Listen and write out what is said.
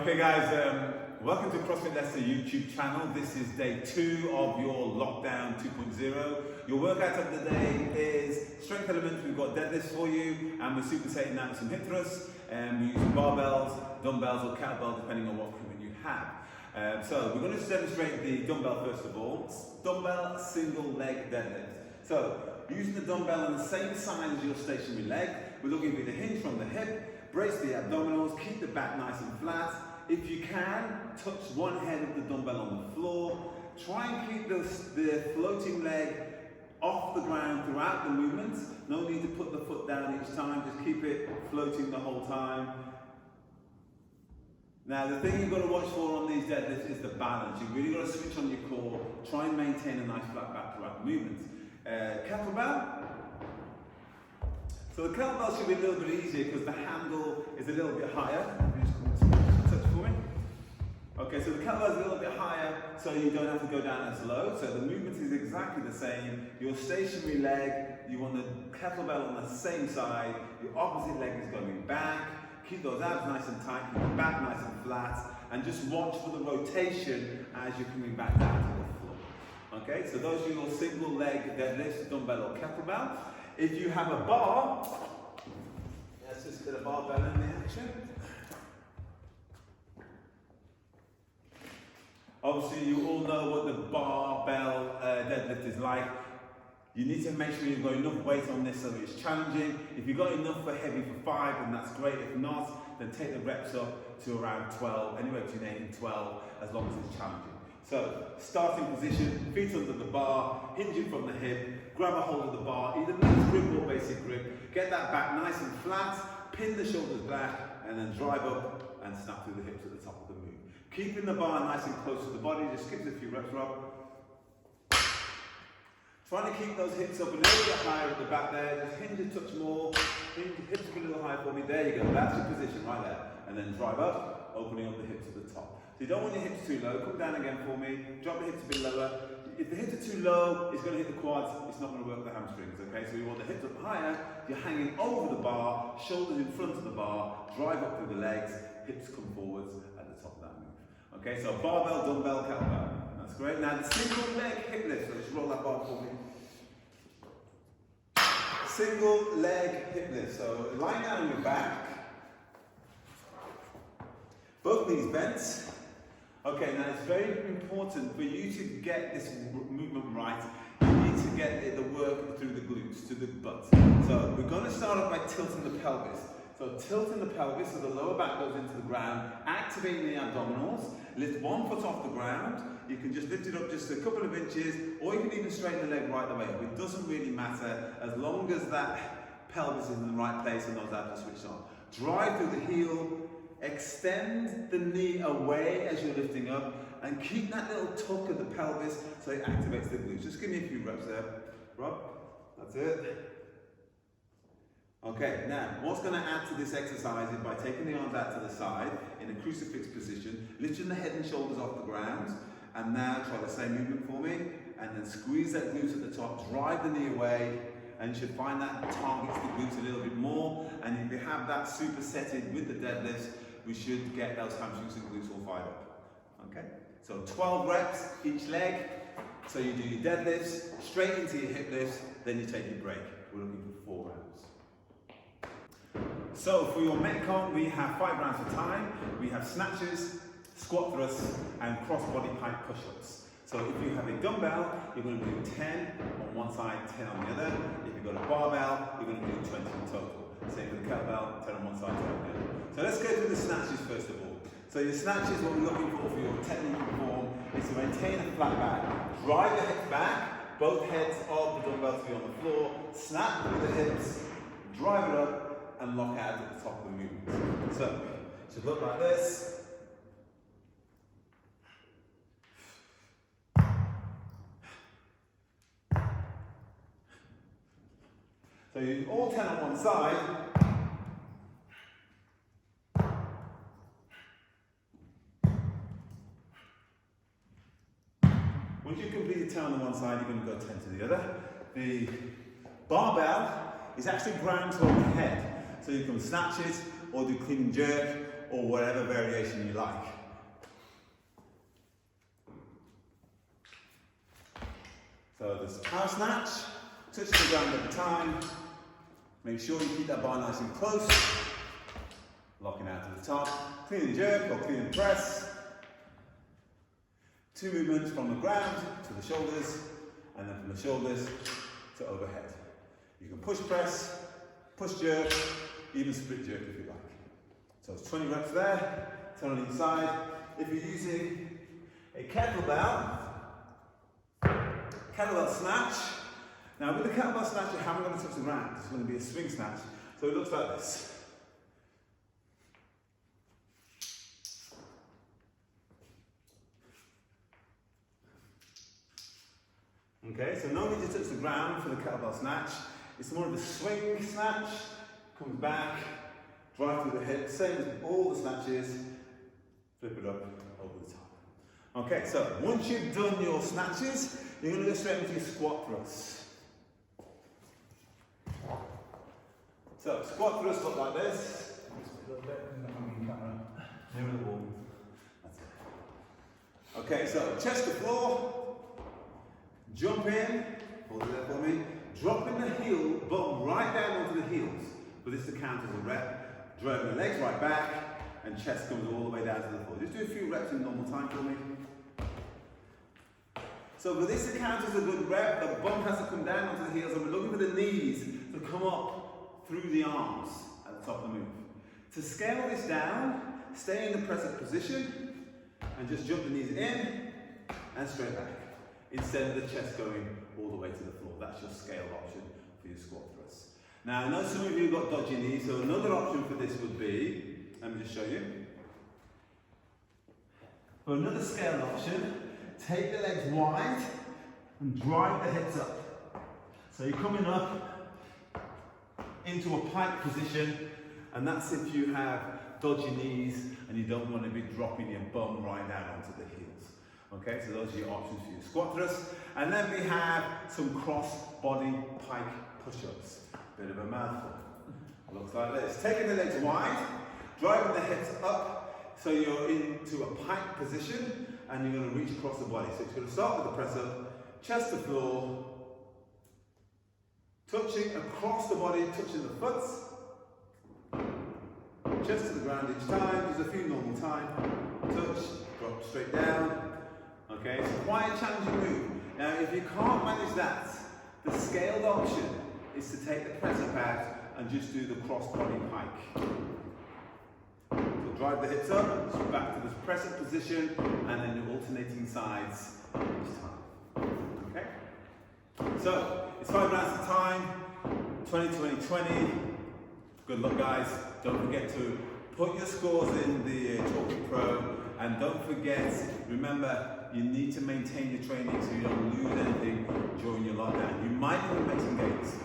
Okay guys, welcome to CrossFit Leicester YouTube channel. This is day 2 of your lockdown 2.0. Your workout of the day is strength elements. We've got deadlifts for you, and we're supersetting that with some hip thrusts. We're using barbells, dumbbells or kettlebell depending on what equipment you have. So we're going to demonstrate the dumbbell first of all. Dumbbell single leg deadlift. So using the dumbbell on the same side as your stationary leg, we're looking for the hinge from the hip, brace the abdominals, keep the back nice and flat. If you can, touch one head of the dumbbell on the floor. Try and keep the floating leg off the ground throughout the movement. No need to put the foot down each time, just keep it floating the whole time. Now the thing you've got to watch for on these deadlifts is the balance. You've really got to switch on your core, try and maintain a nice flat back throughout the movement. Kettlebell. So the kettlebell should be a little bit easier because the handle is a little bit higher. Touch for me. Okay, so the kettlebell is a little bit higher, so you don't have to go down as low. So the movement is exactly the same. Your stationary leg, you want the kettlebell on the same side. Your opposite leg is going back. Keep those abs nice and tight, keep your back nice and flat, and just watch for the rotation as you're coming back down to the floor. Okay, so those are your single leg deadlifts, dumbbell or kettlebell. If you have a bar, let's just get a barbell in the action. Obviously, you all know what the barbell deadlift is like. You need to make sure you've got enough weight on this so it's challenging. If you've got enough for heavy for 5, then that's great. If not, then take the reps up to around 12, anywhere between 8 and 12, as long as it's challenging. So, starting position, feet under the bar, hinging from the hip, grab a hold of the bar, either loose grip or basic grip. Get that back nice and flat, pin the shoulders back, and then drive up and snap through the hips at the top of the move. Keeping the bar nice and close to the body, just give it a few reps, Rob. Trying to keep those hips up a little bit higher at the back there, just hinge a touch more, hinge the hips up a little higher for me, there you go, that's your position right there. And then drive up, opening up the hips at the top. So you don't want your hips too low, come down again for me, drop the hips a bit lower. If the hips are too low, it's going to hit the quads, it's not going to work the hamstrings, okay? So we want the hips up higher, you're hanging over the bar, shoulders in front of the bar, drive up through the legs, hips come forwards at the top of that move. Okay, so barbell, dumbbell, kettlebell. That's great. Now the single leg hip lift, so just roll that bar for me. Single leg hip lift, so lying down on your back, both knees bent. Okay, now it's very important for you to get this movement right. You need to get the work through the glutes, to the butt. So we're going to start off by tilting the pelvis. So tilting the pelvis so the lower back goes into the ground, activating the abdominals, lift one foot off the ground. You can just lift it up just a couple of inches, or you can even straighten the leg right away. It doesn't really matter as long as that pelvis is in the right place and those abs are switched on. Drive through the heel, extend the knee away as you're lifting up, and keep that little tuck of the pelvis so it activates the glutes. Just give me a few reps there, Rob. That's it. Okay, now what's going to add to this exercise is by taking the arms out to the side in a crucifix position, lifting the head and shoulders off the ground, and now try the same movement for me, and then squeeze that glute at the top, drive the knee away, and you should find that targets the glutes a little bit more. And if you have that supersetted with the deadlifts, we should get those hamstrings and glutes all fired up. Okay, so 12 reps each leg. So you do your deadlifts, straight into your hip lifts, then you take your break. We're looking for 4 rounds. So for your Metcon, we have 5 rounds of time. We have snatches, squat thrusts, and cross-body pike push-ups. So if you have a dumbbell, you're going to do 10 on one side, 10 on the other. If you've got a barbell, you're going to do 20 in total. Same with the kettlebell, 10 on one side, 10 on the other. So let's go through the snatches first of all. So your snatches, what we're looking for your technique and form is to maintain a flat back. Drive the hips back, both heads of the dumbbell to be on the floor, snap through the hips, drive it up, and lock out at the top of the movement. So it should look like this. So you do all 10 on one side. Once you complete the 10 on one side, you're going to go 10 to the other. The barbell is actually ground to overhead. So you can snatch it, or do clean and jerk, or whatever variation you like. So this power snatch, touch the ground at a time. Make sure you keep that bar nice and close. Locking out to the top. Clean and jerk or clean and press. 2 movements from the ground to the shoulders, and then from the shoulders to overhead. You can push press, push jerk, even split jerk if you like. So it's 20 reps there, 10 on each side. If you're using a kettlebell snatch. Now with the kettlebell snatch, you haven't got to touch the ground. It's going to be a swing snatch. So it looks like this. Okay, so no need to touch the ground for the kettlebell snatch. It's more of a swing snatch. Comes back, drive through the hip, same as all the snatches. Flip it up over the top. Okay, so once you've done your snatches, you're going to go straight into your squat thrusts. So squat thrusts look like this. Just a little bit in the hanging camera. Near the wall. That's it. Okay, so chest to floor. Jump in, hold it there for me, dropping the heel, bum right down onto the heels, for this to count as a rep. Driving the legs right back, and chest comes all the way down to the floor. Just do a few reps in normal time for me. So for this to count as a good rep, the bum has to come down onto the heels, and we're looking for the knees to come up through the arms at the top of the move. To scale this down, stay in the press-up position, and just jump the knees in, and straight back. Instead of the chest going all the way to the floor. That's your scale option for your squat thrusts. Now I know some of you have got dodgy knees, so another option for this would be, let me just show you. For another scale option, take the legs wide and drive the hips up. So you're coming up into a pike position, and that's if you have dodgy knees and you don't want to be dropping your bum right down onto the heels. Okay, so those are your options for your squat thrusts. And then we have some cross-body pike push-ups. Bit of a mouthful. Looks like this. Taking the legs wide, driving the hips up, so you're into a pike position, and you're going to reach across the body. So you're going to start with the press-up, chest to floor, touching across the body, touching the foot, chest to the ground each time. Just a few normal time. Touch, drop straight down. Okay, it's quite a challenging move. Now, if you can't manage that, the scaled option is to take the press-up out and just do the cross-body pike. So drive the hips up, back to this press-up position, and then the alternating sides each time. Okay? So, it's 5 rounds of time, 20, 20, 20. Good luck, guys. Don't forget to put your scores in the Talking Pro, and don't forget, remember, you need to maintain your training so you don't lose anything during your lockdown. You might even make some gains.